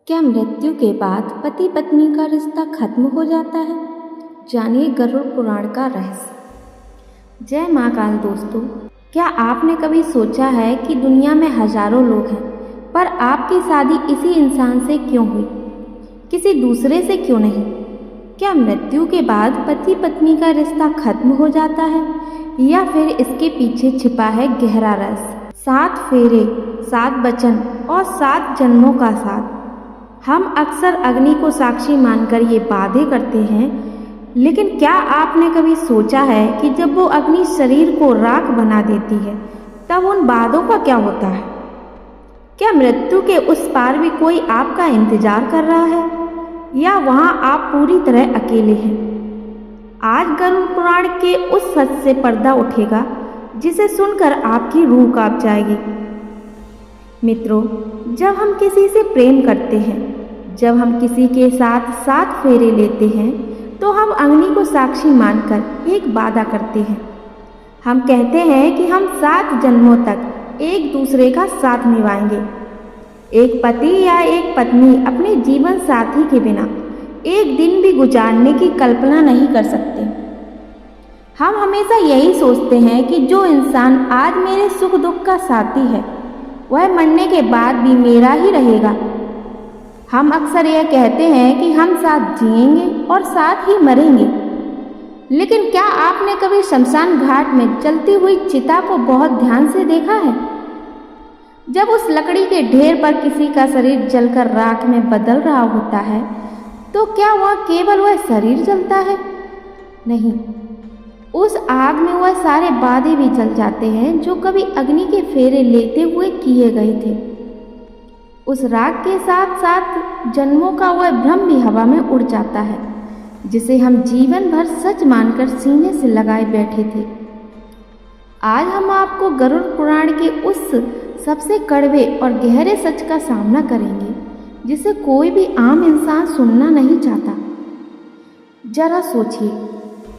क्या मृत्यु के बाद पति पत्नी का रिश्ता खत्म हो जाता है? जानिए गरुड़ पुराण का रहस्य। जय महाकाल दोस्तों, क्या आपने कभी सोचा है कि दुनिया में हजारों लोग हैं, पर आपकी शादी इसी इंसान से क्यों हुई, किसी दूसरे से क्यों नहीं? क्या मृत्यु के बाद पति पत्नी का रिश्ता खत्म हो जाता है, या फिर इसके पीछे छिपा है गहरा रहस्य? 7 फेरे, 7 वचन और 7 जन्मों का साथ। हम अक्सर अग्नि को साक्षी मानकर ये वादे करते हैं, लेकिन क्या आपने कभी सोचा है कि जब वो अग्नि शरीर को राख बना देती है, तब उन वादों का क्या होता है? क्या मृत्यु के उस पार भी कोई आपका इंतजार कर रहा है, या वहां आप पूरी तरह अकेले हैं? आज गरुड़ पुराण के उस सच से पर्दा उठेगा जिसे सुनकर आपकी रूह कांप जाएगी। मित्रों, जब हम किसी से प्रेम करते हैं, जब हम किसी के साथ 7 फेरे लेते हैं, तो हम अग्नि को साक्षी मानकर एक वादा करते हैं। हम कहते हैं कि हम 7 जन्मों तक एक दूसरे का साथ निभाएंगे। एक पति या एक पत्नी अपने जीवन साथी के बिना एक दिन भी गुजारने की कल्पना नहीं कर सकते। हम हमेशा यही सोचते हैं कि जो इंसान आज मेरे सुख दुख का साथी है, वह मरने के बाद भी मेरा ही रहेगा। हम अक्सर यह कहते हैं कि हम साथ जिएंगे और साथ ही मरेंगे, लेकिन क्या आपने कभी शमशान घाट में जलती हुई चिता को बहुत ध्यान से देखा है? जब उस लकड़ी के ढेर पर किसी का शरीर जलकर राख में बदल रहा होता है, तो क्या वह केवल वह शरीर जलता है? नहीं, उस आग में वह सारे वादे भी जल जाते हैं जो कभी अग्नि के फेरे लेते हुए किए गए थे। उस राग के साथ साथ जन्मों का वह भ्रम भी हवा में उड़ जाता है, जिसे हम जीवन भर सच मानकर सीने से लगाए बैठे थे। आज हम आपको गरुड़ पुराण के उस सबसे कड़वे और गहरे सच का सामना करेंगे, जिसे कोई भी आम इंसान सुनना नहीं चाहता। जरा सोचिए,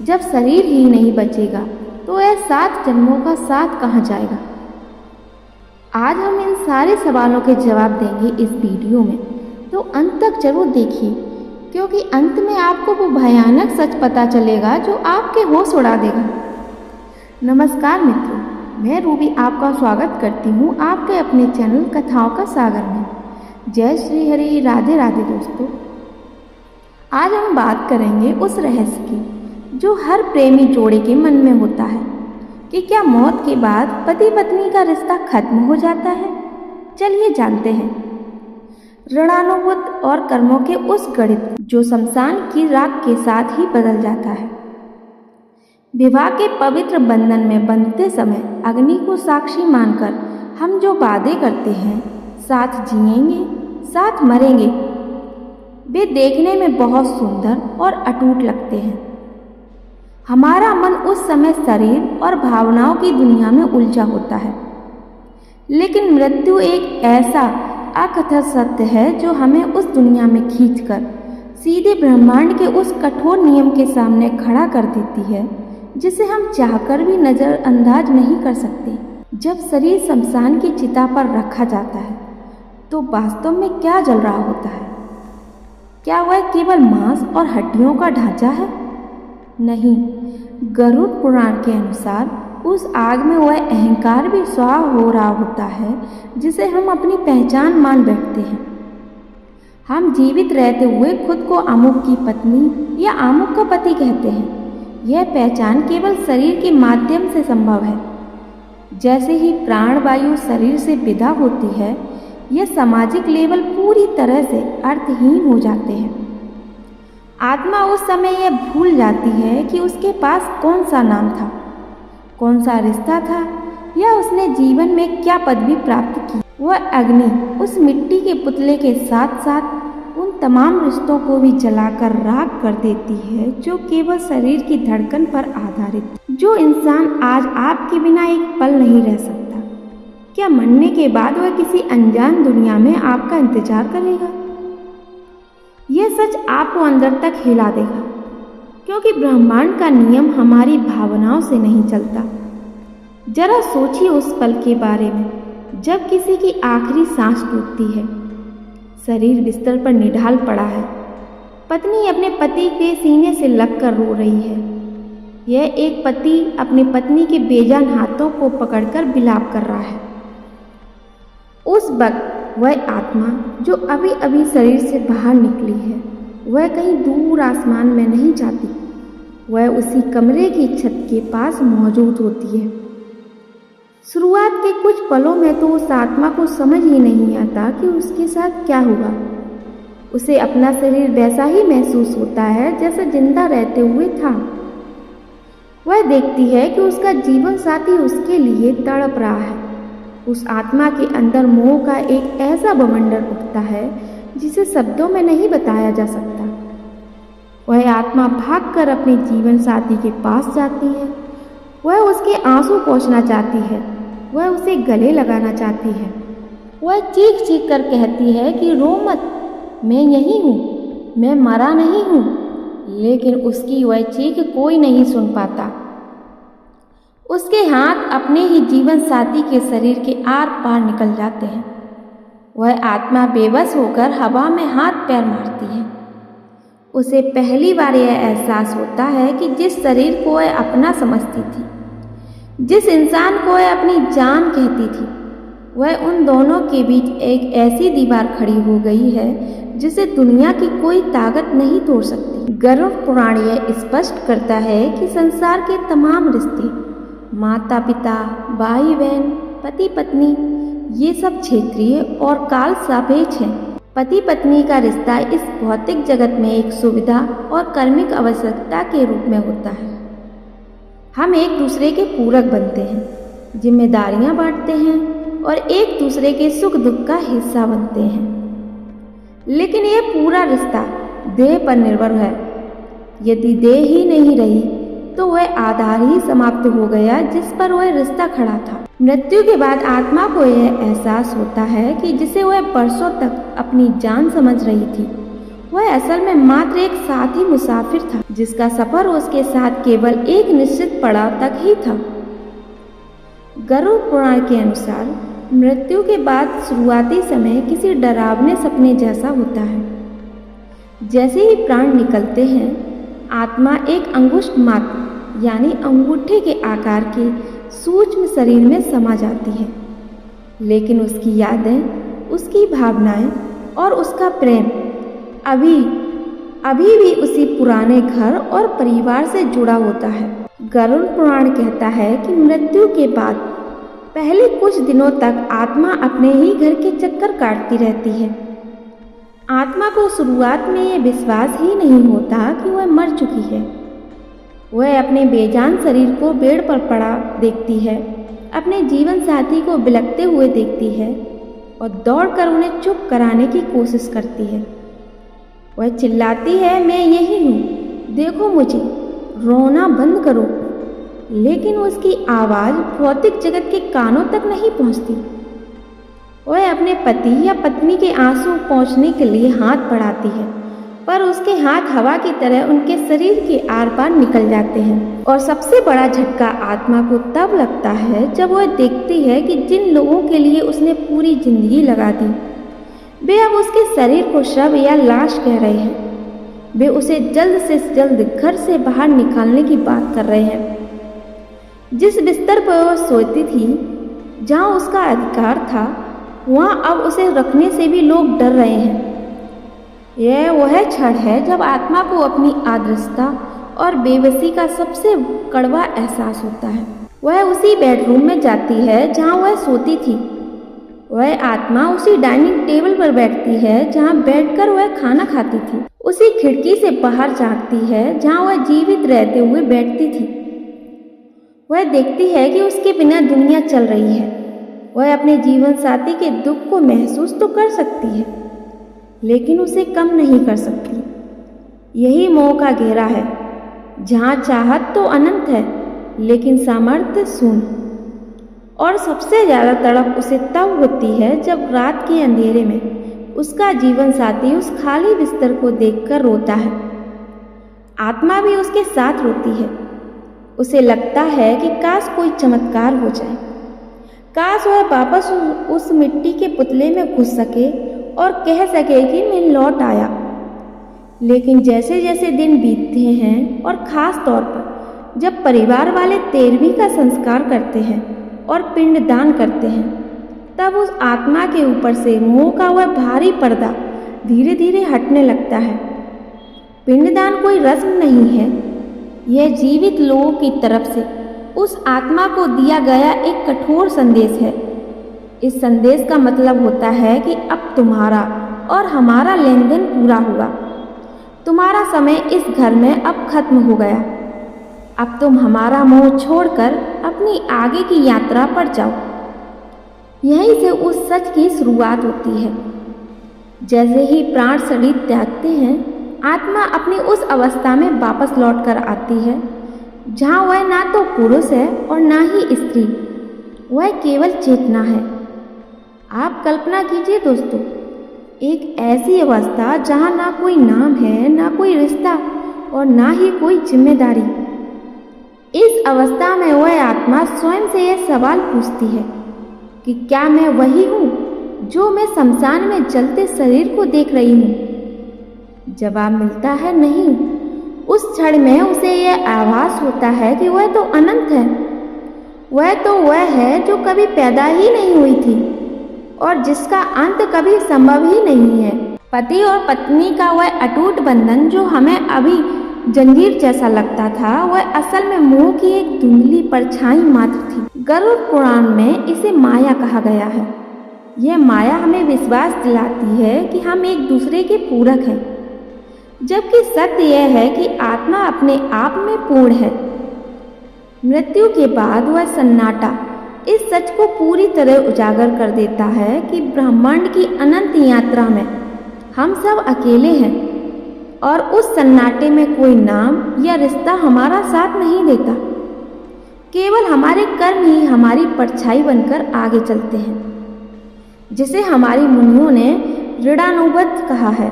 जब शरीर ही नहीं बचेगा, तो यह 7 जन्मों का साथ कहाँ जाएगा? आज हम इन सारे सवालों के जवाब देंगे इस वीडियो में, तो अंत तक जरूर देखिए, क्योंकि अंत में आपको वो भयानक सच पता चलेगा जो आपके होश उड़ा देगा। नमस्कार मित्रों, मैं रूबी आपका स्वागत करती हूँ आपके अपने चैनल कथाओं का सागर में। जय श्री हरि, राधे राधे दोस्तों। आज हम बात करेंगे उस रहस्य की जो हर प्रेमी जोड़े के मन में होता है, कि क्या मौत के बाद पति पत्नी का रिश्ता खत्म हो जाता है? चलिए जानते हैं ऋणानुबंध और कर्मों के उस गणित जो शमशान की राख के साथ ही बदल जाता है। विवाह के पवित्र बंधन में बंधते समय अग्नि को साक्षी मानकर हम जो वादे करते हैं, साथ जिएंगे साथ मरेंगे, वे देखने में बहुत सुंदर और अटूट लगते हैं। हमारा मन उस समय शरीर और भावनाओं की दुनिया में उलझा होता है, लेकिन मृत्यु एक ऐसा अकथन सत्य है जो हमें उस दुनिया में खींचकर सीधे ब्रह्मांड के उस कठोर नियम के सामने खड़ा कर देती है, जिसे हम चाहकर भी नज़रअंदाज नहीं कर सकते। जब शरीर शमशान की चिता पर रखा जाता है, तो वास्तव में क्या जल रहा होता है? क्या वह केवल मांस और हड्डियों का ढांचा है? नहीं, गरुड़ पुराण के अनुसार उस आग में वह अहंकार भी स्वाहा हो रहा होता है, जिसे हम अपनी पहचान मान बैठते हैं। हम जीवित रहते हुए खुद को अमुक की पत्नी या अमुक का पति कहते हैं। यह पहचान केवल शरीर के माध्यम से संभव है। जैसे ही प्राण वायु शरीर से विदा होती है, यह सामाजिक लेवल पूरी तरह से अर्थहीन हो जाते हैं। आत्मा उस समय यह भूल जाती है कि उसके पास कौन सा नाम था, कौन सा रिश्ता था, या उसने जीवन में क्या पदवी प्राप्त की। वह अग्नि उस मिट्टी के पुतले के साथ साथ उन तमाम रिश्तों को भी जलाकर राख कर देती है जो केवल शरीर की धड़कन पर आधारित। जो इंसान आज आपके बिना एक पल नहीं रह सकता, क्या मरने के बाद वह किसी अनजान दुनिया में आपका इंतजार करेगा? यह सच आपको अंदर तक हिला देगा, क्योंकि ब्रह्मांड का नियम हमारी भावनाओं से नहीं चलता। जरा सोचिए उस पल के बारे में जब किसी की आखिरी सांस टूटती है, शरीर बिस्तर पर निढाल पड़ा है। पत्नी अपने पति के सीने से लगकर रो रही है। यह एक पति अपनी पत्नी के बेजान हाथों को पकड़कर विलाप कर रहा है। उस वक्त वह आत्मा जो अभी अभी शरीर से बाहर निकली है, वह कहीं दूर आसमान में नहीं जाती, वह उसी कमरे की छत के पास मौजूद होती है। शुरुआत के कुछ पलों में तो उस आत्मा को समझ ही नहीं आता कि उसके साथ क्या हुआ। उसे अपना शरीर वैसा ही महसूस होता है जैसा जिंदा रहते हुए था। वह देखती है कि उसका जीवन साथी उसके लिए तड़प रहा है। उस आत्मा के अंदर मोह का एक ऐसा बवंडर उठता है जिसे शब्दों में नहीं बताया जा सकता। वह आत्मा भागकर अपने जीवन साथी के पास जाती है। वह उसके आंसू पोंछना चाहती है, वह उसे गले लगाना चाहती है। वह चीख चीख कर कहती है कि रो मत, मैं यहीं हूँ, मैं मरा नहीं हूँ। लेकिन उसकी वह चीख कोई नहीं सुन पाता। उसके हाथ अपने ही जीवन साथी के शरीर के आर पार निकल जाते हैं। वह आत्मा बेबस होकर हवा में हाथ पैर मारती है। उसे पहली बार यह एहसास होता है कि जिस शरीर को वह अपना समझती थी, जिस इंसान को वह अपनी जान कहती थी, वह उन दोनों के बीच एक ऐसी दीवार खड़ी हो गई है जिसे दुनिया की कोई ताकत नहीं तोड़ सकती। गरुड़ पुराण यह स्पष्ट करता है कि संसार के तमाम रिश्ते, माता पिता, भाई बहन, पति पत्नी, ये सब क्षेत्रीय और काल सापेक्ष है। पति पत्नी का रिश्ता इस भौतिक जगत में एक सुविधा और कर्मिक आवश्यकता के रूप में होता है। हम एक दूसरे के पूरक बनते हैं, जिम्मेदारियां बांटते हैं और एक दूसरे के सुख दुख का हिस्सा बनते हैं। लेकिन यह पूरा रिश्ता देह पर निर्भर है। यदि देह ही नहीं रही तो वह आधार ही समाप्त हो गया जिस पर वह रिश्ता खड़ा था। मृत्यु के बाद आत्मा को यह एहसास होता है कि जिसे वह बरसों तक अपनी जान समझ रही थी, वह असल में मात्र एक साथी मुसाफिर था जिसका सफर उसके साथ केवल एक निश्चित पड़ाव तक ही था। गरुड़ पुराण के अनुसार मृत्यु के बाद शुरुआती समय किसी डरावने सपने जैसा होता है। जैसे ही प्राण निकलते हैं, आत्मा एक अंगुष्ठ मात्र यानी अंगूठे के आकार के सूक्ष्म शरीर में समा जाती है। लेकिन उसकी यादें, उसकी भावनाएं और उसका प्रेम अभी भी उसी पुराने घर और परिवार से जुड़ा होता है। गरुड़ पुराण कहता है कि मृत्यु के बाद पहले कुछ दिनों तक आत्मा अपने ही घर के चक्कर काटती रहती है। आत्मा को शुरुआत में यह विश्वास ही नहीं होता कि वह मर चुकी है। वह अपने बेजान शरीर को बेड पर पड़ा देखती है, अपने जीवन साथी को बिलखते हुए देखती है और दौड़कर उन्हें चुप कराने की कोशिश करती है। वह चिल्लाती है, मैं यही हूँ, देखो मुझे, रोना बंद करो। लेकिन उसकी आवाज़ भौतिक जगत के कानों तक नहीं पहुँचती। वह अपने पति या पत्नी के आंसू पोंछने के लिए हाथ बढ़ाती है, पर उसके हाथ हवा की तरह उनके शरीर के आर पार निकल जाते हैं। और सबसे बड़ा झटका आत्मा को तब लगता है जब वह देखती है कि जिन लोगों के लिए उसने पूरी जिंदगी लगा दी, वे अब उसके शरीर को शव या लाश कह रहे हैं। वे उसे जल्द से जल्द घर से बाहर निकालने की बात कर रहे हैं। जिस बिस्तर पर वह सोती थी, जहाँ उसका अधिकार था, वहाँ अब उसे रखने से भी लोग डर रहे हैं। यह वह क्षण है जब आत्मा को अपनी अदृश्यता और बेबसी का सबसे कड़वा एहसास होता है। वह उसी बेडरूम में जाती है जहाँ वह सोती थी। वह आत्मा उसी डाइनिंग टेबल पर बैठती है जहाँ बैठकर वह खाना खाती थी। उसी खिड़की से बाहर झांकती है जहाँ वह जीवित रहते हुए बैठती थी। वह देखती है कि उसके बिना दुनिया चल रही है। वह अपने जीवन साथी के दुख को महसूस तो कर सकती है, लेकिन उसे कम नहीं कर सकती। यही मोह का घेरा है, जहाँ चाहत तो अनंत है, लेकिन सामर्थ्य शून्य। और सबसे ज़्यादा तड़प उसे तब होती है जब रात के अंधेरे में उसका जीवन साथी उस खाली बिस्तर को देखकर रोता है। आत्मा भी उसके साथ रोती है। उसे लगता है कि काश कोई चमत्कार हो जाए, काश वह वापस उस मिट्टी के पुतले में घुस सके और कह सके कि मैं लौट आया। लेकिन जैसे जैसे दिन बीतते हैं और ख़ास तौर पर जब परिवार वाले 13वीं का संस्कार करते हैं और पिंडदान करते हैं, तब उस आत्मा के ऊपर से मोह का वह भारी पर्दा धीरे धीरे हटने लगता है। पिंडदान कोई रस्म नहीं है, यह जीवित लोगों की तरफ से उस आत्मा को दिया गया एक कठोर संदेश है। इस संदेश का मतलब होता है कि अब तुम्हारा और हमारा लेन देन पूरा हुआ। तुम्हारा समय इस घर में अब खत्म हो गया। अब तुम हमारा मोह छोड़कर अपनी आगे की यात्रा पर जाओ। यहीं से उस सच की शुरुआत होती है। जैसे ही प्राण शरीर त्यागते हैं, आत्मा अपनी उस अवस्था में वापस लौटकर आती है जहाँ वह ना तो पुरुष है और ना ही स्त्री, वह केवल चेतना है। आप कल्पना कीजिए दोस्तों, एक ऐसी अवस्था जहाँ ना कोई नाम है, ना कोई रिश्ता और ना ही कोई जिम्मेदारी। इस अवस्था में वह आत्मा स्वयं से यह सवाल पूछती है कि क्या मैं वही हूँ जो मैं शमशान में जलते शरीर को देख रही हूँ? जवाब मिलता है नहीं। उस क्षण में उसे यह आभास होता है कि वह तो अनंत है। वह तो वह है जो कभी पैदा ही नहीं हुई थी और जिसका अंत कभी संभव ही नहीं है। पति और पत्नी का वह अटूट बंधन जो हमें अभी जंजीर जैसा लगता था, वह असल में मोह की एक धुंधली परछाई मात्र थी। गरुड़ पुराण में इसे माया कहा गया है। यह माया हमें विश्वास दिलाती है कि हम एक दूसरे के पूरक हैं, जबकि सत्य यह है कि आत्मा अपने आप में पूर्ण है। मृत्यु के बाद वह सन्नाटा इस सच को पूरी तरह उजागर कर देता है कि ब्रह्मांड की अनंत यात्रा में हम सब अकेले हैं और उस सन्नाटे में कोई नाम या रिश्ता हमारा साथ नहीं देता। केवल हमारे कर्म ही हमारी परछाई बनकर आगे चलते हैं, जिसे हमारी मुनियों ने ऋणानुबद्ध कहा है।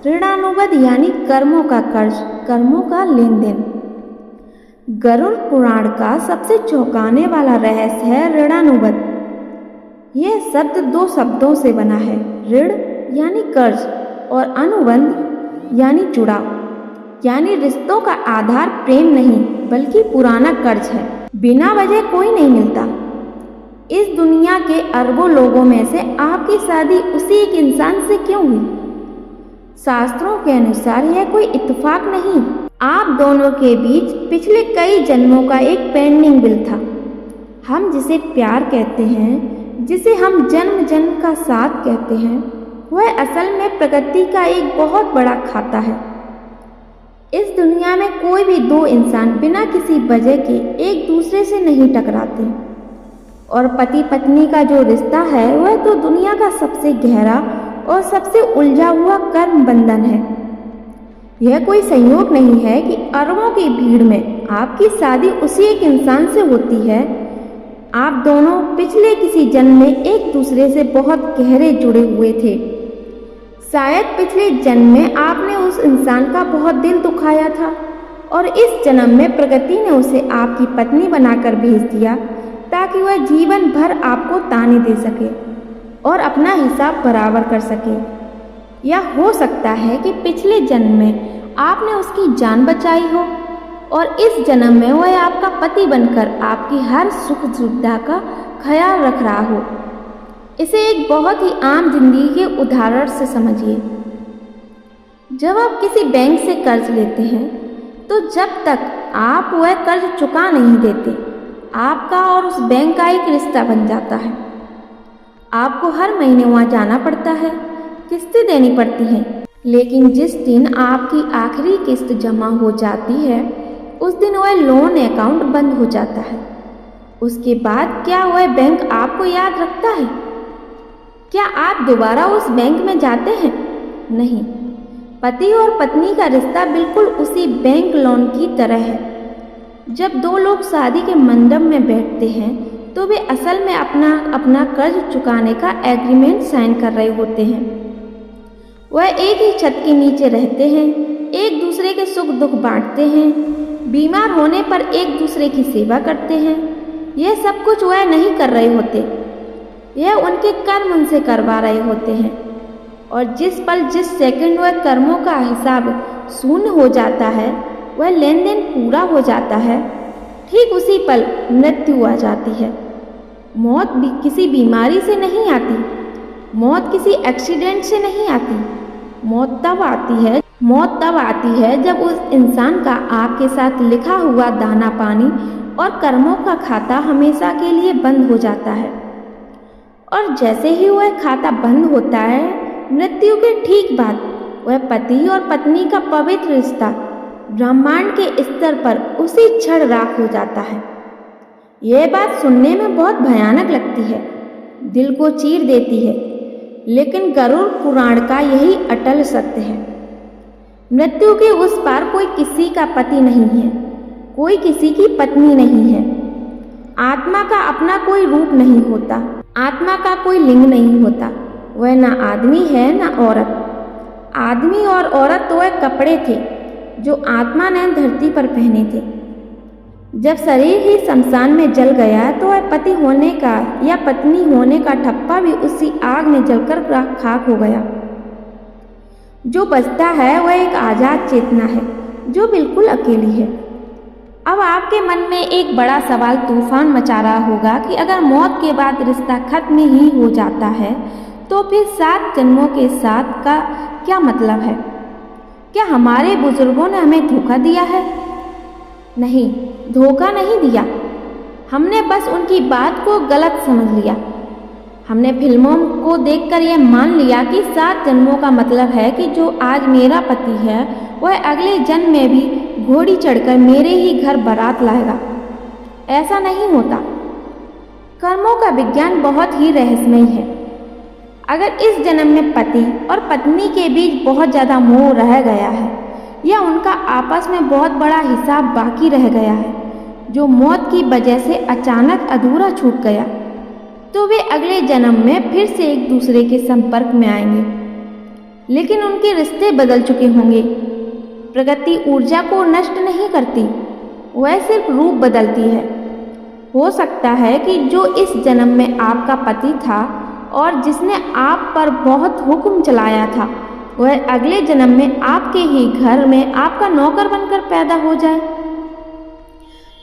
ऋणानुबद्ध यानी कर्मों का कर्ज, कर्मों का लेन देन। गरुड़ पुराण का सबसे चौंकाने वाला रहस्य है ऋणानुबद्ध। यह शब्द 2 शब्दों से बना है, ऋण यानी कर्ज और अनुबंध यानी जुड़ाव। यानी रिश्तों का आधार प्रेम नहीं बल्कि पुराना कर्ज है। बिना वजह कोई नहीं मिलता। इस दुनिया के अरबों लोगों में से आपकी शादी उसी एक इंसान से क्यों हुई? शास्त्रों के अनुसार यह कोई इत्तेफाक नहीं, आप दोनों के बीच पिछले कई जन्मों का एक पेंडिंग बिल था। हम जिसे प्यार कहते हैं, जिसे हम जन्म जन्म का साथ कहते हैं, वह असल में प्रकृति का एक बहुत बड़ा खाता है। इस दुनिया में कोई भी 2 इंसान बिना किसी वजह के एक दूसरे से नहीं टकराते और पति पत्नी का जो रिश्ता है वह तो दुनिया का सबसे गहरा और सबसे उलझा हुआ कर्म बंधन है। यह कोई संयोग नहीं है कि अरबों की भीड़ में आपकी शादी उसी एक इंसान से होती है। आप दोनों पिछले किसी जन्म में एक दूसरे से बहुत गहरे जुड़े हुए थे। शायद पिछले जन्म में आपने उस इंसान का बहुत दिल दुखाया था और इस जन्म में प्रकृति ने उसे आपकी पत्नी बनाकर भेज दिया ताकि वह जीवन भर आपको ताने दे सके और अपना हिसाब बराबर कर सके। या हो सकता है कि पिछले जन्म में आपने उसकी जान बचाई हो और इस जन्म में वह आपका पति बनकर आपकी हर सुख सुविधा का ख्याल रख रहा हो। इसे एक बहुत ही आम जिंदगी के उदाहरण से समझिए। जब आप किसी बैंक से कर्ज लेते हैं तो जब तक आप वह कर्ज चुका नहीं देते, आपका और उस बैंक का एक रिश्ता बन जाता है। आपको हर महीने वहाँ जाना पड़ता है, किस्तें देनी पड़ती हैं, लेकिन जिस दिन आपकी आखिरी किस्त जमा हो जाती है उस दिन वह लोन अकाउंट बंद हो जाता है। उसके बाद क्या वह बैंक आपको याद रखता है? क्या आप दोबारा उस बैंक में जाते हैं? नहीं। पति और पत्नी का रिश्ता बिल्कुल उसी बैंक लोन की तरह है। जब 2 लोग शादी के मंडप में बैठते हैं तो वे असल में अपना कर्ज चुकाने का एग्रीमेंट साइन कर रहे होते हैं। वह एक ही छत के नीचे रहते हैं, एक दूसरे के सुख दुख बांटते हैं, बीमार होने पर एक दूसरे की सेवा करते हैं। यह सब कुछ वह नहीं कर रहे होते, यह उनके कर्म उनसे करवा रहे होते हैं। और जिस पल जिस सेकंड वह कर्मों का हिसाब शून्य हो जाता है, वह लेन देन पूरा हो जाता है, ठीक उसी पल मृत्यु आ जाती है। मौत भी किसी बीमारी से नहीं आती, मौत किसी एक्सीडेंट से नहीं आती। मौत तब आती है जब उस इंसान का आपके साथ लिखा हुआ दाना पानी और कर्मों का खाता हमेशा के लिए बंद हो जाता है। और जैसे ही वह खाता बंद होता है, मृत्यु के ठीक बाद वह पति और पत्नी का पवित्र रिश्ता ब्रह्मांड के स्तर पर उसी क्षण राख हो जाता है। यह बात सुनने में बहुत भयानक लगती है, दिल को चीर देती है, लेकिन गरुड़ पुराण का यही अटल सत्य है। मृत्यु के उस पार कोई किसी का पति नहीं है, कोई किसी की पत्नी नहीं है। आत्मा का अपना कोई रूप नहीं होता, आत्मा का कोई लिंग नहीं होता। वह ना आदमी है ना औरत। आदमी और औरत तो वह कपड़े थे जो आत्मा ने धरती पर पहने थे। जब शरीर ही शमशान में जल गया तो वह पति होने का या पत्नी होने का ठप्पा भी उसी आग में जलकर खाक हो गया। जो बचता है वह एक आजाद चेतना है जो बिल्कुल अकेली है। अब आपके मन में एक बड़ा सवाल तूफान मचा रहा होगा कि अगर मौत के बाद रिश्ता खत्म ही हो जाता है तो फिर 7 जन्मों के साथ का क्या मतलब है? क्या हमारे बुजुर्गों ने हमें धोखा दिया है? नहीं, धोखा नहीं दिया। हमने बस उनकी बात को गलत समझ लिया। हमने फिल्मों को देखकर यह मान लिया कि 7 जन्मों का मतलब है कि जो आज मेरा पति है वह अगले जन्म में भी घोड़ी चढ़कर मेरे ही घर बारात लाएगा। ऐसा नहीं होता। कर्मों का विज्ञान बहुत ही रहस्यमय है। अगर इस जन्म में पति और पत्नी के बीच बहुत ज़्यादा मोह रह गया है या उनका आपस में बहुत बड़ा हिसाब बाकी रह गया है जो मौत की वजह से अचानक अधूरा छूट गया, तो वे अगले जन्म में फिर से एक दूसरे के संपर्क में आएंगे, लेकिन उनके रिश्ते बदल चुके होंगे। प्रगति ऊर्जा को नष्ट नहीं करती, वह सिर्फ रूप बदलती है। हो सकता है कि जो इस जन्म में आपका पति था और जिसने आप पर बहुत हुक्म चलाया था, वह अगले जन्म में आपके ही घर में आपका नौकर बनकर पैदा हो जाए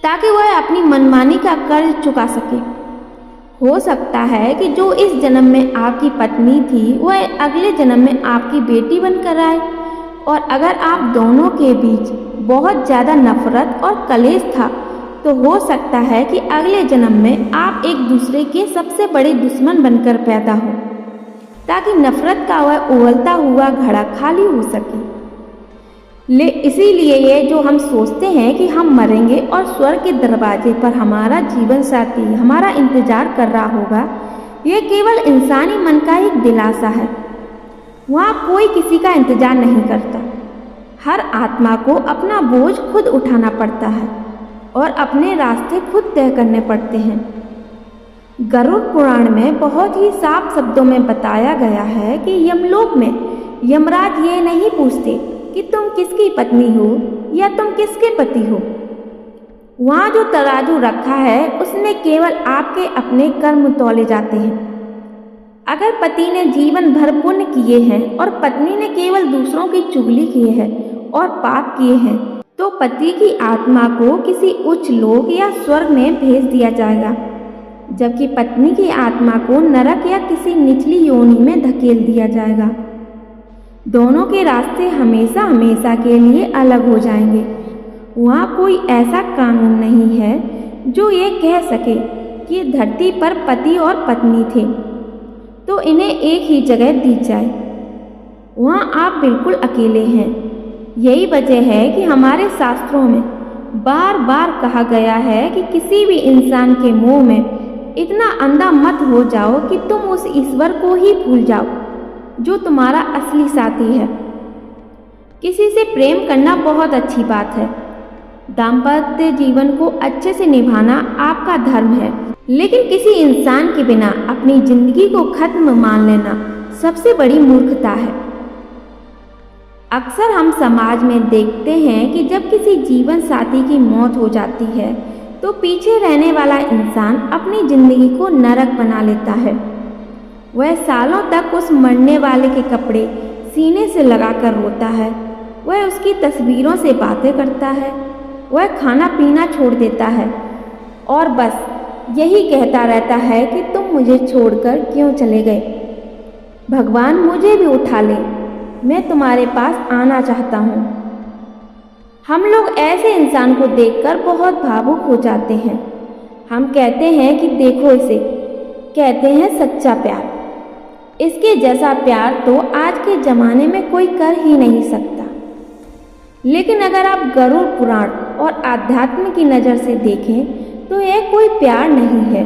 ताकि वह अपनी मनमानी का कर्ज चुका सके। हो सकता है कि जो इस जन्म में आपकी पत्नी थी वह अगले जन्म में आपकी बेटी बनकर आए, और अगर आप दोनों के बीच बहुत ज़्यादा नफरत और कलेश था तो हो सकता है कि अगले जन्म में आप एक दूसरे के सबसे बड़े दुश्मन बनकर पैदा हो ताकि नफरत का वह उबलता हुआ घड़ा खाली हो सके। इसीलिए ये जो हम सोचते हैं कि हम मरेंगे और स्वर्ग के दरवाजे पर हमारा जीवन साथी हमारा इंतजार कर रहा होगा, ये केवल इंसानी मन का एक दिलासा है। वहाँ कोई किसी का इंतजार नहीं करता। हर आत्मा को अपना बोझ खुद उठाना पड़ता है और अपने रास्ते खुद तय करने पड़ते हैं। गरुड़ पुराण में बहुत ही साफ शब्दों में बताया गया है कि यमलोक में यमराज ये नहीं पूछते कि तुम किसकी पत्नी हो या तुम किसके पति हो। वहाँ जो तराजू रखा है उसमें केवल आपके अपने कर्म तौले जाते हैं। अगर पति ने जीवन भर पुण्य किए हैं और पत्नी ने केवल दूसरों की चुगली की है और पाप किए हैं, तो पति की आत्मा को किसी उच्च लोक या स्वर्ग में भेज दिया जाएगा, जबकि पत्नी की आत्मा को नरक या किसी निचली योनि में धकेल दिया जाएगा। दोनों के रास्ते हमेशा हमेशा के लिए अलग हो जाएंगे। वहाँ कोई ऐसा कानून नहीं है जो ये कह सके कि धरती पर पति और पत्नी थे तो इन्हें एक ही जगह दी जाए। वहाँ आप बिल्कुल अकेले हैं। यही वजह है कि हमारे शास्त्रों में बार बार कहा गया है कि किसी भी इंसान के मोह में इतना अंधा मत हो जाओ कि तुम उस ईश्वर को ही भूल जाओ जो तुम्हारा असली साथी है। किसी से प्रेम करना बहुत अच्छी बात है। दाम्पत्य जीवन को अच्छे से निभाना आपका धर्म है, लेकिन किसी इंसान के बिना अपनी जिंदगी को खत्म मान लेना सबसे बड़ी मूर्खता है। अक्सर हम समाज में देखते हैं कि जब किसी जीवन साथी की मौत हो जाती है तो पीछे रहने वाला इंसान अपनी जिंदगी को नरक बना लेता है। वह सालों तक उस मरने वाले के कपड़े सीने से लगाकर रोता है। वह उसकी तस्वीरों से बातें करता है। वह खाना पीना छोड़ देता है और बस यही कहता रहता है कि तुम मुझे छोड़कर क्यों चले गए। भगवान मुझे भी उठा ले, मैं तुम्हारे पास आना चाहता हूँ। हम लोग ऐसे इंसान को देखकर बहुत भावुक हो जाते हैं। हम कहते हैं कि देखो इसे, कहते हैं सच्चा प्यार। इसके जैसा प्यार तो आज के ज़माने में कोई कर ही नहीं सकता। लेकिन अगर आप गरुड़ पुराण और आध्यात्म की नज़र से देखें तो यह कोई प्यार नहीं है।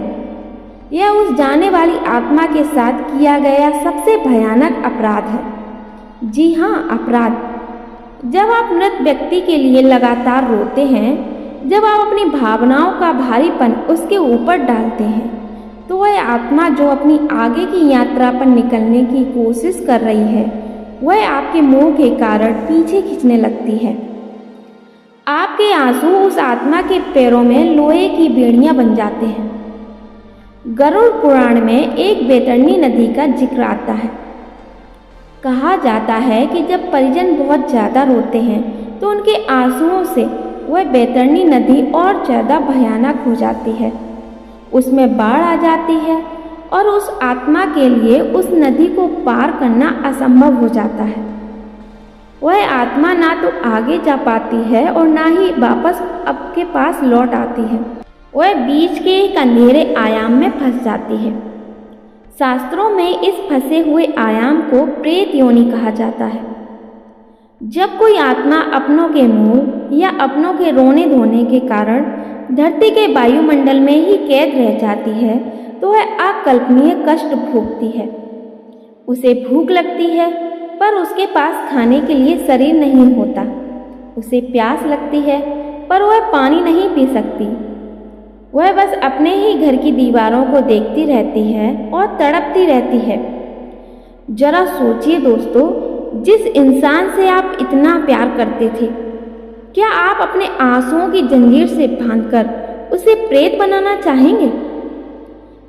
यह उस जाने वाली आत्मा के साथ किया गया सबसे भयानक अपराध है। जी हाँ, अपराध। जब आप मृत व्यक्ति के लिए लगातार रोते हैं, जब आप अपनी भावनाओं का भारीपन उसके ऊपर डालते हैं, तो वह आत्मा जो अपनी आगे की यात्रा पर निकलने की कोशिश कर रही है, वह आपके मोह के कारण पीछे खींचने लगती है। आपके आंसू उस आत्मा के पैरों में लोहे की बेड़ियां बन जाते हैं। गरुड़ पुराण में एक बैतरणी नदी का जिक्र आता है। कहा जाता है कि जब परिजन बहुत ज़्यादा रोते हैं तो उनके आंसुओं से वह बैतरणी नदी और ज़्यादा भयानक हो जाती है। उसमें बाढ़ आ जाती है और उस आत्मा के लिए उस नदी को पार करना असंभव हो जाता है। वह आत्मा ना तो आगे जा पाती है और ना ही वापस आपके पास लौट आती है। वह बीच के एक अंधेरे आयाम में फंस जाती है। शास्त्रों में इस फंसे हुए आयाम को प्रेत योनि कहा जाता है। जब कोई आत्मा अपनों के मोह या अपनों के रोने धोने के कारण धरती के वायुमंडल में ही कैद रह जाती है तो वह अकल्पनीय कष्ट भोगती है। उसे भूख लगती है पर उसके पास खाने के लिए शरीर नहीं होता। उसे प्यास लगती है पर वह पानी नहीं पी सकती। वह बस अपने ही घर की दीवारों को देखती रहती है और तड़पती रहती है। जरा सोचिए दोस्तों, जिस इंसान से आप इतना प्यार करते थे, क्या आप अपने आंसुओं की जंजीर से बांधकर उसे प्रेत बनाना चाहेंगे?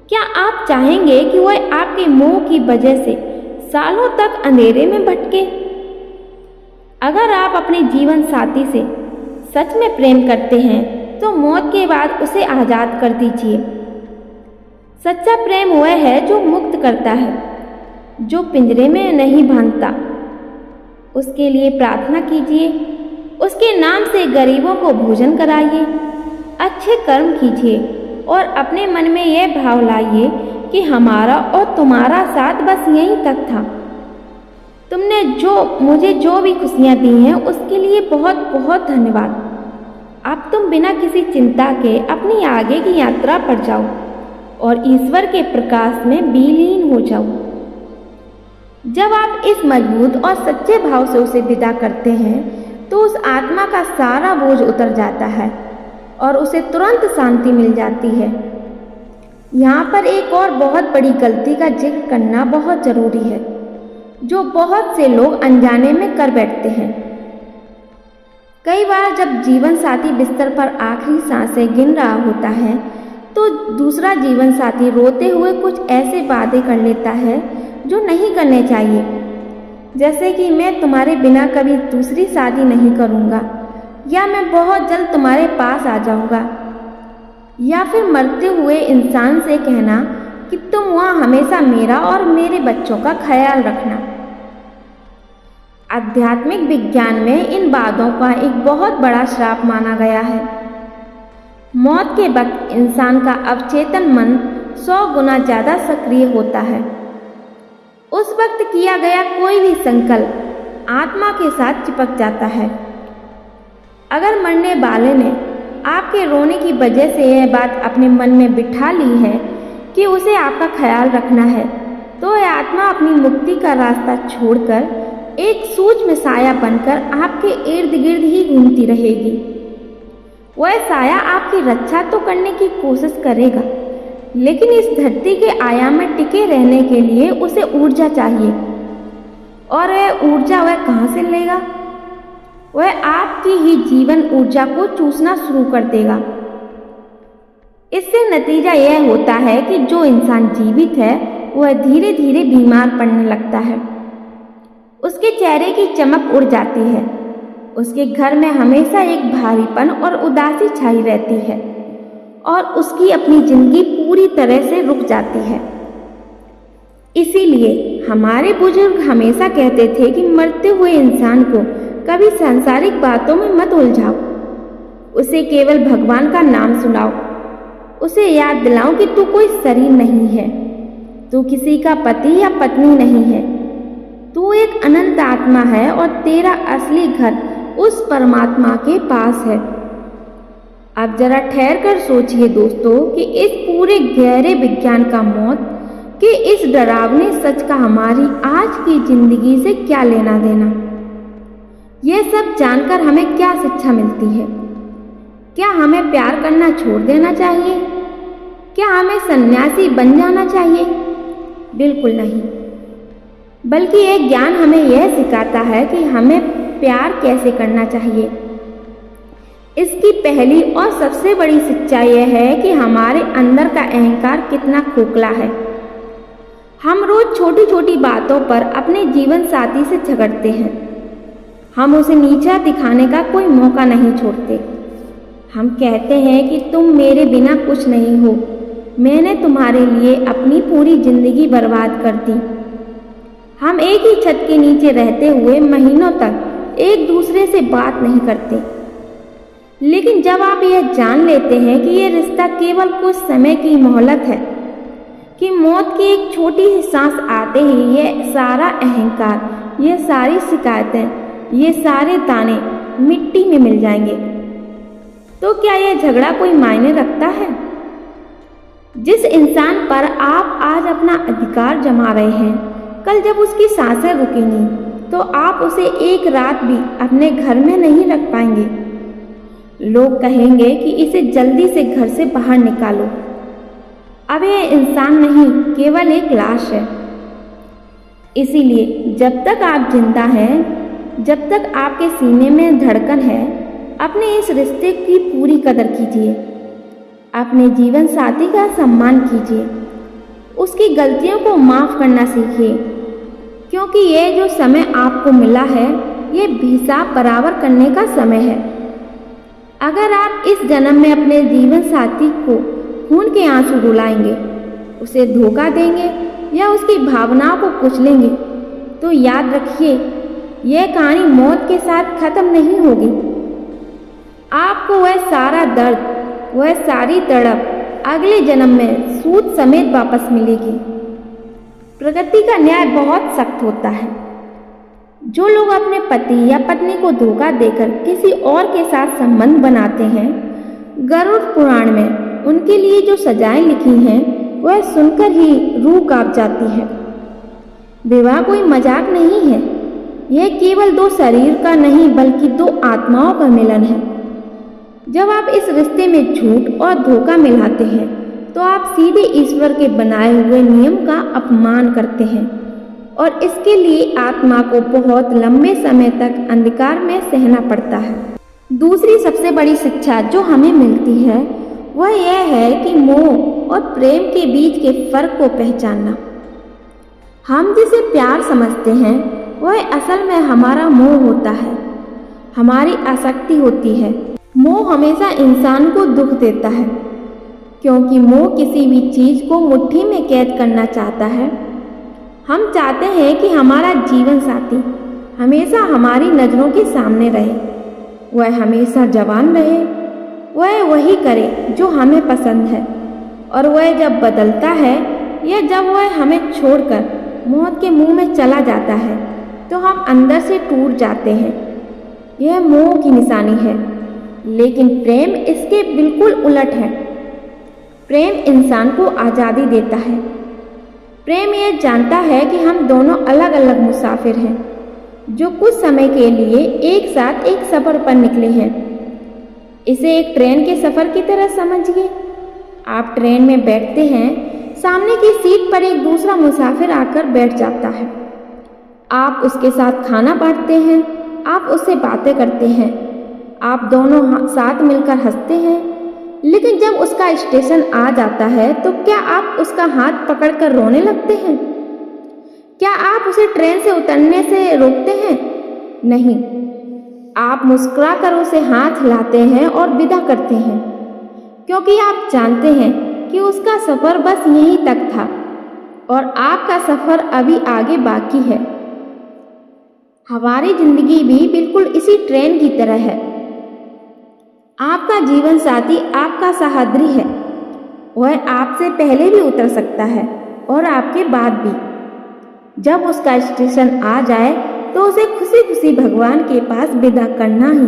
क्या आप चाहेंगे कि वह आपके मोह की वजह से सालों तक अंधेरे में भटके? अगर आप अपने जीवन साथी से सच में प्रेम करते हैं तो मौत के बाद उसे आज़ाद कर दीजिए। सच्चा प्रेम वह है जो मुक्त करता है, जो पिंजरे में नहीं बांधता। उसके लिए प्रार्थना कीजिए, उसके नाम से गरीबों को भोजन कराइए, अच्छे कर्म कीजिए और अपने मन में यह भाव लाइए कि हमारा और तुम्हारा साथ बस यहीं तक था। तुमने मुझे जो भी खुशियाँ दी हैं उसके लिए बहुत बहुत धन्यवाद। अब तुम बिना किसी चिंता के अपनी आगे की यात्रा पर जाओ और ईश्वर के प्रकाश में विलीन हो जाओ। जब आप इस मजबूत और सच्चे भाव से उसे विदा करते हैं तो उस आत्मा का सारा बोझ उतर जाता है और उसे तुरंत शांति मिल जाती है। यहाँ पर एक और बहुत बड़ी गलती का जिक्र करना बहुत ज़रूरी है, जो बहुत से लोग अनजाने में कर बैठते हैं। कई बार जब जीवन साथी बिस्तर पर आखिरी सांसें गिन रहा होता है तो दूसरा जीवन साथी रोते हुए कुछ ऐसे वादे कर लेता है जो नहीं करने चाहिए, जैसे कि मैं तुम्हारे बिना कभी दूसरी शादी नहीं करूँगा, या मैं बहुत जल्द तुम्हारे पास आ जाऊँगा, या फिर मरते हुए इंसान से कहना कि तुम वहाँ हमेशा मेरा और मेरे बच्चों का ख्याल रखना। आध्यात्मिक विज्ञान में इन बातों का एक बहुत बड़ा श्राप माना गया है। मौत के वक्त इंसान का अवचेतन मन 100 गुना ज़्यादा सक्रिय होता है। उस वक्त किया गया कोई भी संकल्प आत्मा के साथ चिपक जाता है। अगर मरने वाले ने आपके रोने की वजह से यह बात अपने मन में बिठा ली है कि उसे आपका ख्याल रखना है, तो यह आत्मा अपनी मुक्ति का रास्ता छोड़कर एक सूक्ष्म साया बनकर आपके इर्द गिर्द ही घूमती रहेगी। वह साया आपकी रक्षा तो करने की कोशिश करेगा, लेकिन इस धरती के आयाम में टिके रहने के लिए उसे ऊर्जा चाहिए। और वह ऊर्जा वह कहाँ से लेगा? वह आपकी ही जीवन ऊर्जा को चूसना शुरू कर देगा। इससे नतीजा यह होता है कि जो इंसान जीवित है वह धीरे धीरे बीमार पड़ने लगता है। उसके चेहरे की चमक उड़ जाती है। उसके घर में हमेशा एक भारीपन और उदासी छाई रहती है और उसकी अपनी जिंदगी पूरी तरह से रुक जाती है। इसीलिए हमारे बुजुर्ग हमेशा कहते थे कि मरते हुए इंसान को कभी सांसारिक बातों में मत उलझाओ, उसे केवल भगवान का नाम सुनाओ, उसे याद दिलाओ कि तू कोई शरीर नहीं है, तू किसी का पति या पत्नी नहीं है, तू एक अनंत आत्मा है और तेरा असली घर उस परमात्मा के पास है। अब जरा ठहर कर सोचिए दोस्तों कि इस पूरे गहरे विज्ञान का मौत के इस डरावने सच का हमारी आज की जिंदगी से क्या लेना देना। यह सब जानकर हमें क्या शिक्षा मिलती है? क्या हमें प्यार करना छोड़ देना चाहिए? क्या हमें सन्यासी बन जाना चाहिए? बिल्कुल नहीं, बल्कि यह ज्ञान हमें यह सिखाता है कि हमें प्यार कैसे करना चाहिए। इसकी पहली और सबसे बड़ी शिक्षा यह है कि हमारे अंदर का अहंकार कितना खोखला है। हम रोज छोटी छोटी बातों पर अपने जीवन साथी से झगड़ते हैं। हम उसे नीचा दिखाने का कोई मौका नहीं छोड़ते। हम कहते हैं कि तुम मेरे बिना कुछ नहीं हो, मैंने तुम्हारे लिए अपनी पूरी जिंदगी बर्बाद कर दी। हम एक ही छत के नीचे रहते हुए महीनों तक एक दूसरे से बात नहीं करते। लेकिन जब आप यह जान लेते हैं कि यह रिश्ता केवल कुछ समय की मोहलत है, कि मौत की एक छोटी सी सांस आते ही यह सारा अहंकार, ये सारी शिकायतें, ये सारे ताने मिट्टी में मिल जाएंगे, तो क्या यह झगड़ा कोई मायने रखता है? जिस इंसान पर आप आज अपना अधिकार जमा रहे हैं, कल जब उसकी सांसें रुकेंगी तो आप उसे एक रात भी अपने घर में नहीं रख पाएंगे। लोग कहेंगे कि इसे जल्दी से घर से बाहर निकालो। अब यह इंसान नहीं, केवल एक लाश है। इसीलिए जब तक आप जिंदा हैं, जब तक आपके सीने में धड़कन है, अपने इस रिश्ते की पूरी कदर कीजिए। अपने जीवन साथी का सम्मान कीजिए, उसकी गलतियों को माफ़ करना सीखिए, क्योंकि यह जो समय आपको मिला है, ये हिसाब बराबर करने का समय है। अगर आप इस जन्म में अपने जीवन साथी को खून के आंसू रुलाएंगे, उसे धोखा देंगे या उसकी भावनाओं को कुचलेंगे, तो याद रखिए यह कहानी मौत के साथ खत्म नहीं होगी। आपको वह सारा दर्द, वह सारी तड़प अगले जन्म में सूद समेत वापस मिलेगी। प्रकृति का न्याय बहुत सख्त होता है। जो लोग अपने पति या पत्नी को धोखा देकर किसी और के साथ संबंध बनाते हैं, गरुड़ पुराण में उनके लिए जो सजाएं लिखी हैं, वह सुनकर ही रूह कांप जाती है। विवाह कोई मजाक नहीं है, यह केवल दो शरीर का नहीं बल्कि दो आत्माओं का मिलन है। जब आप इस रिश्ते में झूठ और धोखा मिलाते हैं, तो आप सीधे ईश्वर के बनाए हुए नियम का अपमान करते हैं और इसके लिए आत्मा को बहुत लंबे समय तक अंधकार में सहना पड़ता है। दूसरी सबसे बड़ी शिक्षा जो हमें मिलती है, वह यह है कि मोह और प्रेम के बीच के फर्क को पहचानना। हम जिसे प्यार समझते हैं, वह असल में हमारा मोह होता है, हमारी आसक्ति होती है। मोह हमेशा इंसान को दुख देता है, क्योंकि मोह किसी भी चीज को मुट्ठी में कैद करना चाहता है। हम चाहते हैं कि हमारा जीवन साथी हमेशा हमारी नज़रों के सामने रहे, वह हमेशा जवान रहे, वह वही करे जो हमें पसंद है, और वह जब बदलता है या जब वह हमें छोड़कर मौत के मुंह में चला जाता है, तो हम अंदर से टूट जाते हैं। यह मोह की निशानी है। लेकिन प्रेम इसके बिल्कुल उलट है। प्रेम इंसान को आज़ादी देता है। प्रेम यह जानता है कि हम दोनों अलग अलग मुसाफिर हैं, जो कुछ समय के लिए एक साथ एक सफ़र पर निकले हैं। इसे एक ट्रेन के सफ़र की तरह समझिए। आप ट्रेन में बैठते हैं, सामने की सीट पर एक दूसरा मुसाफिर आकर बैठ जाता है। आप उसके साथ खाना बांटते हैं, आप उससे बातें करते हैं, आप दोनों साथ मिलकर हंसते हैं, लेकिन जब उसका स्टेशन आ जाता है तो क्या आप उसका हाथ पकड़कर रोने लगते हैं? क्या आप उसे ट्रेन से उतरने से रोकते हैं? नहीं, आप मुस्कुराकर उसे हाथ हिलाते हैं और विदा करते हैं, क्योंकि आप जानते हैं कि उसका सफ़र बस यहीं तक था और आपका सफ़र अभी आगे बाकी है। हमारी ज़िंदगी भी बिल्कुल इसी ट्रेन की तरह है। आपका जीवन साथी आपका सहाद्री है। वह आपसे पहले भी उतर सकता है और आपके बाद भी। जब उसका स्टेशन आ जाए तो उसे खुशी खुशी भगवान के पास विदा करना ही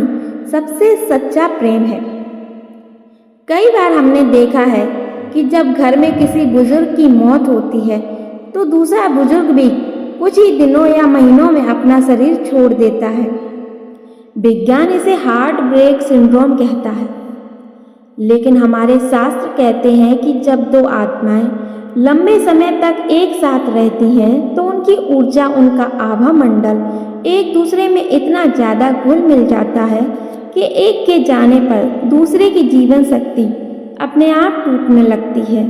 सबसे सच्चा प्रेम है। कई बार हमने देखा है कि जब घर में किसी बुजुर्ग की मौत होती है तो दूसरा बुजुर्ग भी कुछ ही दिनों या महीनों में अपना शरीर छोड़ देता है। विज्ञान इसे हार्ट ब्रेक सिंड्रोम कहता है, लेकिन हमारे शास्त्र कहते हैं कि जब दो आत्माएं लंबे समय तक एक साथ रहती हैं तो उनकी ऊर्जा, उनका आभा मंडल एक दूसरे में इतना ज़्यादा घुल मिल जाता है कि एक के जाने पर दूसरे की जीवन शक्ति अपने आप टूटने लगती है।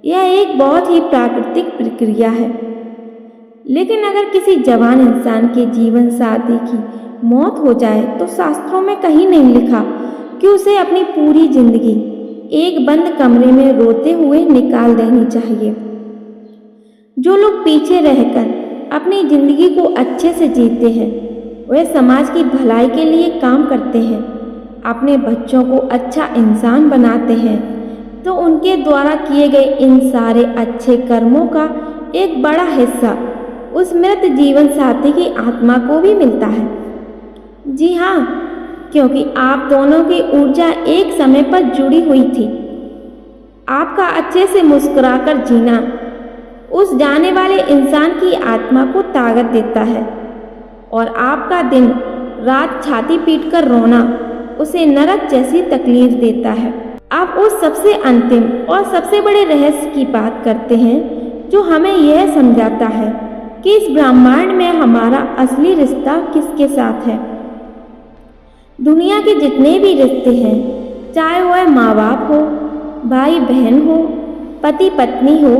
यह एक बहुत ही प्राकृतिक प्रक्रिया है। लेकिन अगर किसी जवान इंसान के जीवन साथी की मौत हो जाए तो शास्त्रों में कहीं नहीं लिखा कि उसे अपनी पूरी जिंदगी एक बंद कमरे में रोते हुए निकाल देनी चाहिए। जो लोग पीछे रहकर अपनी जिंदगी को अच्छे से जीते हैं, वे समाज की भलाई के लिए काम करते हैं, अपने बच्चों को अच्छा इंसान बनाते हैं, तो उनके द्वारा किए गए इन सारे अच्छे कर्मों का एक बड़ा हिस्सा उस मृत जीवन साथी की आत्मा को भी मिलता है। जी हाँ, क्योंकि आप दोनों की ऊर्जा एक समय पर जुड़ी हुई थी। आपका अच्छे से मुस्कुराकर जीना उस जाने वाले इंसान की आत्मा को ताकत देता है और आपका दिन रात छाती पीटकर रोना उसे नरक जैसी तकलीफ देता है। आप उस सबसे अंतिम और सबसे बड़े रहस्य की बात करते हैं जो हमें यह समझाता है कि इस ब्रह्मांड में हमारा असली रिश्ता किसके साथ है। दुनिया के जितने भी रिश्ते हैं, चाहे वह माँ बाप हो, भाई बहन हो, पति पत्नी हो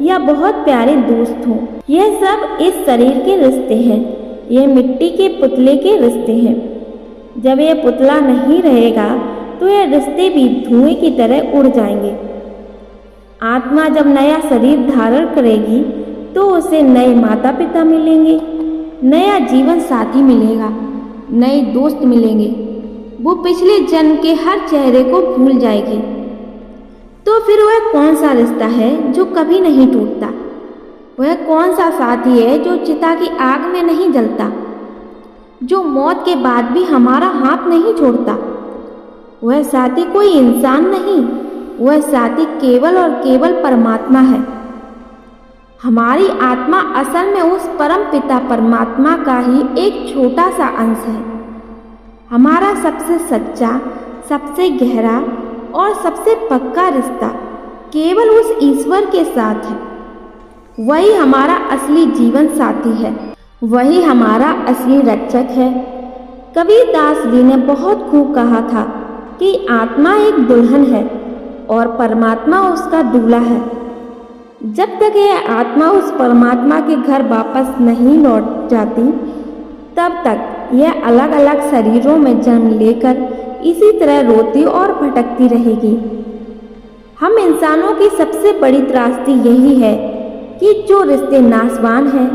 या बहुत प्यारे दोस्त हो, यह सब इस शरीर के रिश्ते हैं। ये मिट्टी के पुतले के रिश्ते हैं। जब यह पुतला नहीं रहेगा तो यह रिश्ते भी धुएं की तरह उड़ जाएंगे। आत्मा जब नया शरीर धारण करेगी तो उसे नए माता पिता मिलेंगे, नया जीवन साथी मिलेगा, नए दोस्त मिलेंगे। वो पिछले जन्म के हर चेहरे को भूल जाएगी। तो फिर वह कौन सा रिश्ता है जो कभी नहीं टूटता? वह कौन सा साथी है जो चिता की आग में नहीं जलता, जो मौत के बाद भी हमारा हाथ नहीं छोड़ता? वह साथी कोई इंसान नहीं, वह साथी केवल और केवल परमात्मा है। हमारी आत्मा असल में उस परम पिता परमात्मा का ही एक छोटा सा अंश है। हमारा सबसे सच्चा, सबसे गहरा और सबसे पक्का रिश्ता केवल उस ईश्वर के साथ है। वही हमारा असली जीवन साथी है, वही हमारा असली रक्षक है। कबीरदास जी ने बहुत खूब कहा था कि आत्मा एक दुल्हन है और परमात्मा उसका दूल्हा है। जब तक यह आत्मा उस परमात्मा के घर वापस नहीं लौट जाती, तब तक यह अलग अलग शरीरों में जन्म लेकर इसी तरह रोती और भटकती रहेगी। हम इंसानों की सबसे बड़ी त्रासदी यही है कि जो रिश्ते नाशवान हैं,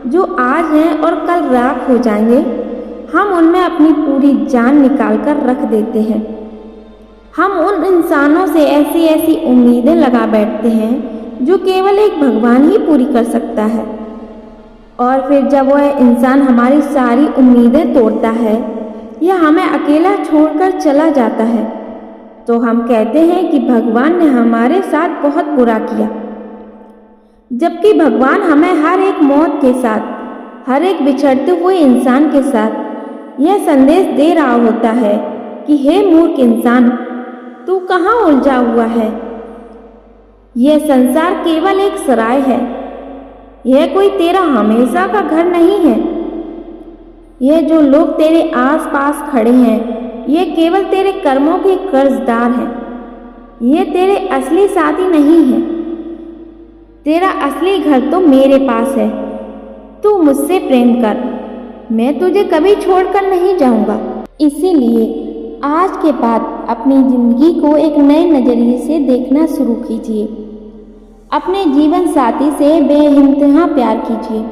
जो आज हैं और कल राख हो जाएंगे, हम उनमें अपनी पूरी जान निकाल कर रख देते हैं। हम उन इंसानों से ऐसी ऐसी उम्मीदें लगा बैठते हैं जो केवल एक भगवान ही पूरी कर सकता है। और फिर जब वह इंसान हमारी सारी उम्मीदें तोड़ता है या हमें अकेला छोड़कर चला जाता है, तो हम कहते हैं कि भगवान ने हमारे साथ बहुत बुरा किया। जबकि भगवान हमें हर एक मौत के साथ, हर एक बिछड़ते हुए इंसान के साथ यह संदेश दे रहा होता है कि हे मूर्ख इंसान, तू कहाँ उलझा हुआ है? यह संसार केवल एक सराय है। यह कोई तेरा हमेशा का घर नहीं है। यह जो लोग तेरे आस पास खड़े हैं, ये केवल तेरे कर्मों के कर्जदार हैं। ये तेरे असली साथी नहीं है। तेरा असली घर तो मेरे पास है। तू मुझसे प्रेम कर, मैं तुझे कभी छोड़कर नहीं जाऊंगा। इसीलिए आज के बाद अपनी जिंदगी को एक नए नजरिए से देखना शुरू कीजिए। अपने जीवन साथी से बेइंतहा प्यार कीजिए।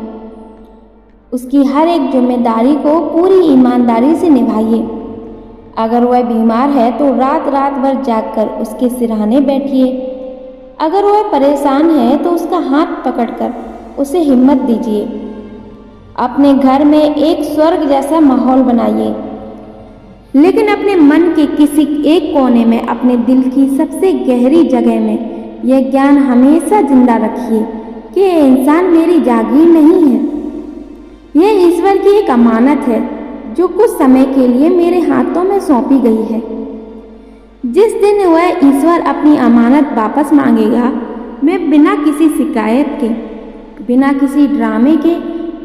उसकी हर एक जिम्मेदारी को पूरी ईमानदारी से निभाइए। अगर वह बीमार है तो रात रात भर जागकर उसके सिरहाने बैठिए। अगर वह परेशान है तो उसका हाथ पकड़कर उसे हिम्मत दीजिए। अपने घर में एक स्वर्ग जैसा माहौल बनाइए, लेकिन अपने मन के किसी एक कोने में, अपने दिल की सबसे गहरी जगह में यह ज्ञान हमेशा जिंदा रखिए कि यह इंसान मेरी जागीर नहीं है। यह ईश्वर की एक अमानत है जो कुछ समय के लिए मेरे हाथों में सौंपी गई है। जिस दिन वह ईश्वर अपनी अमानत वापस मांगेगा, मैं बिना किसी शिकायत के, बिना किसी ड्रामे के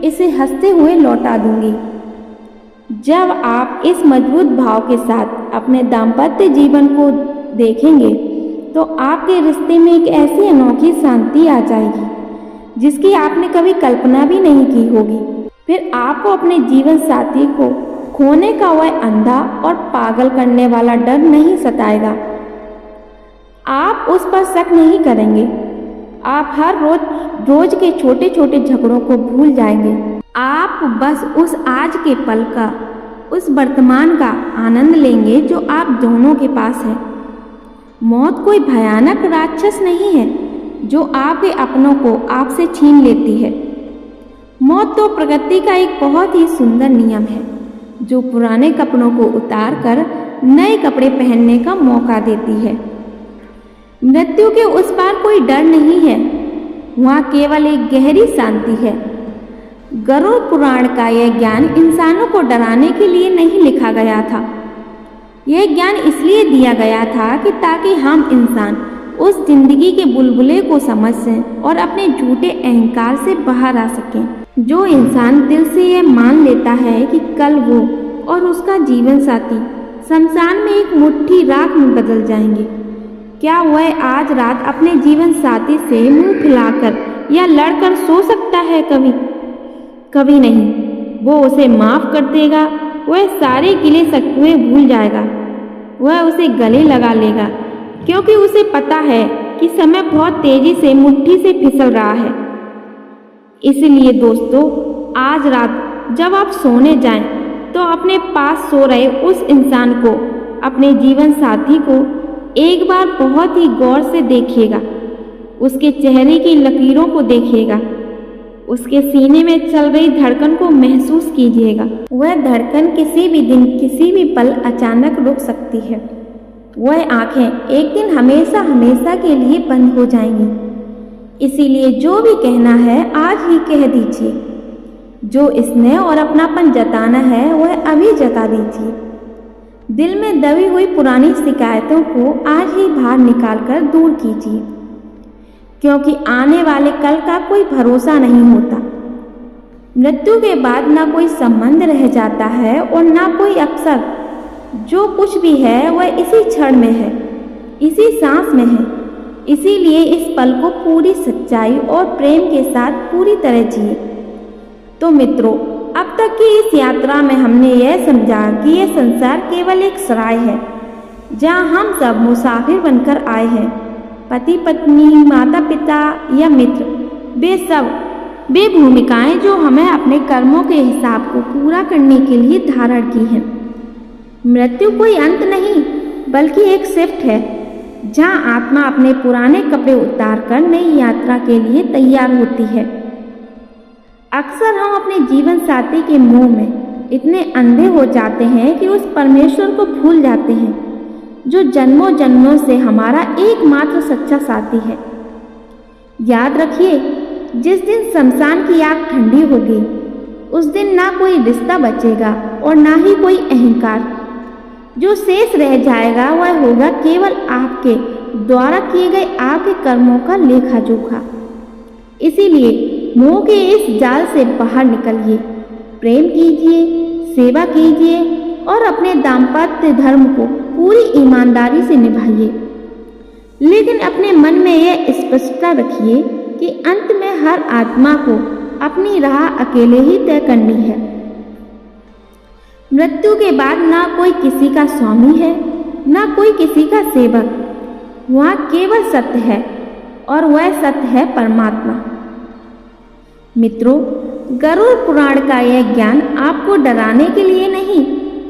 इसे हंसते हुए लौटा दूंगी। जब आप इस मजबूत भाव के साथ अपने दाम्पत्य जीवन को देखेंगे तो आपके रिश्ते में एक ऐसी अनोखी शांति आ जाएगी जिसकी आपने कभी कल्पना भी नहीं की होगी। फिर आपको अपने जीवन साथी को खोने का वह अंधा और पागल करने वाला डर नहीं सताएगा। आप उस पर शक नहीं करेंगे। आप हर रोज के छोटे छोटे झगड़ों को भूल जाएंगे। आप बस उस आज के पल का, उस वर्तमान का आनंद लेंगे जो आप दोनों के पास है। मौत कोई भयानक राक्षस नहीं है जो आपके अपनों को आपसे छीन लेती है। मौत तो प्रकृति का एक बहुत ही सुंदर नियम है जो पुराने कपड़ों को उतार कर नए कपड़े पहनने का मौका देती है। मृत्यु के उस पार कोई डर नहीं है, वहाँ केवल एक गहरी शांति है। गरुड़ पुराण का यह ज्ञान इंसानों को डराने के लिए नहीं लिखा गया था। यह ज्ञान इसलिए दिया गया था कि ताकि हम इंसान उस जिंदगी के बुलबुले को समझ सकें और अपने झूठे अहंकार से बाहर आ सकें। जो इंसान दिल से यह मान लेता है कि कल वो और उसका जीवन साथी शमशान में एक मुट्ठी राख में बदल जाएंगे, क्या वह आज रात अपने जीवन साथी से मुंह फुलाकर या लड़कर सो सकता है? कभी नहीं। वो उसे माफ कर देगा। वह सारे गिले शिकवे भूल जाएगा। वह उसे गले लगा लेगा क्योंकि उसे पता है कि समय बहुत तेजी से मुट्ठी से फिसल रहा है। इसलिए दोस्तों, आज रात जब आप सोने जाएं तो अपने पास सो रहे उस इंसान को, अपने जीवन साथी को एक बार बहुत ही गौर से देखिएगा। उसके चेहरे की लकीरों को देखिएगा। उसके सीने में चल रही धड़कन को महसूस कीजिएगा। वह धड़कन किसी भी दिन, किसी भी पल अचानक रुक सकती है। वह आंखें एक दिन हमेशा हमेशा के लिए बंद हो जाएंगी। इसीलिए जो भी कहना है आज ही कह दीजिए। जो स्नेह और अपनापन जताना है वह अभी जता दीजिए। दिल में दबी हुई पुरानी शिकायतों को आज ही बाहर निकालकर दूर कीजिए, क्योंकि आने वाले कल का कोई भरोसा नहीं होता। मृत्यु के बाद ना कोई संबंध रह जाता है और ना कोई अवसर। जो कुछ भी है वह इसी क्षण में है, इसी सांस में है। इसीलिए इस पल को पूरी सच्चाई और प्रेम के साथ पूरी तरह जिए। तो मित्रों, अब तक की इस यात्रा में हमने यह समझा कि यह संसार केवल एक सराय है जहाँ हम सब मुसाफिर बनकर आए हैं। पति पत्नी, माता पिता या मित्र, वे भूमिकाएं जो हमें अपने कर्मों के हिसाब को पूरा करने के लिए धारण की हैं। मृत्यु कोई अंत नहीं बल्कि एक शिफ्ट है जहाँ आत्मा अपने पुराने कपड़े उतार कर नई यात्रा के लिए तैयार होती है। अक्सर हम अपने जीवन साथी के मोह में इतने अंधे हो जाते हैं कि उस परमेश्वर को भूल जाते हैं जो जन्मों जन्मों से हमारा एकमात्र सच्चा साथी है। याद रखिए, जिस दिन शमशान की आग ठंडी होगी उस दिन ना कोई रिश्ता बचेगा और ना ही कोई अहंकार। जो शेष रह जाएगा वह होगा केवल आपके द्वारा किए गए आपके कर्मों का लेखा जोखा। इसीलिए मोह के इस जाल से बाहर निकलिए, प्रेम कीजिए, सेवा कीजिए और अपने दाम्पत्य धर्म को पूरी ईमानदारी से निभाइए। लेकिन अपने मन में यह स्पष्टता रखिए कि अंत में हर आत्मा को अपनी राह अकेले ही तय करनी है। मृत्यु के बाद ना कोई किसी का स्वामी है, ना कोई किसी का सेवक। वहाँ केवल सत्य है और वह सत्य है परमात्मा। मित्रों, गरुड़ पुराण का यह ज्ञान आपको डराने के लिए नहीं,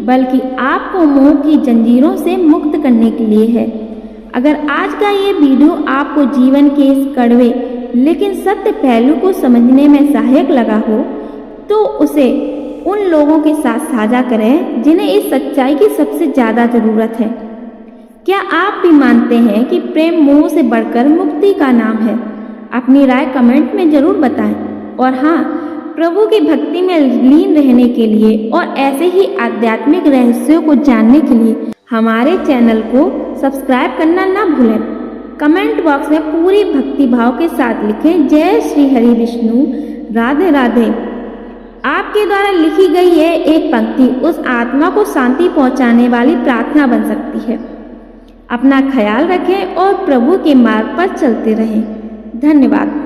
बल्कि आपको मोह की जंजीरों से मुक्त करने के लिए है। अगर आज का ये वीडियो आपको जीवन के इस कड़वे लेकिन सत्य पहलू को समझने में सहायक लगा हो, तो उसे उन लोगों के साथ साझा करें जिन्हें इस सच्चाई की सबसे ज़्यादा ज़रूरत है। क्या आप भी मानते हैं कि प्रेम मोह से बढ़कर मुक्ति का नाम है? अपनी राय कमेंट में ज़रूर बताएं। और हाँ, प्रभु की भक्ति में लीन रहने के लिए और ऐसे ही आध्यात्मिक रहस्यों को जानने के लिए हमारे चैनल को सब्सक्राइब करना ना भूलें। कमेंट बॉक्स में पूरी भक्ति भाव के साथ लिखें, जय श्री हरि विष्णु, राधे राधे। आपके द्वारा लिखी गई यह एक पंक्ति उस आत्मा को शांति पहुंचाने वाली प्रार्थना बन सकती है। अपना ख्याल रखें और प्रभु के मार्ग पर चलते रहें। धन्यवाद।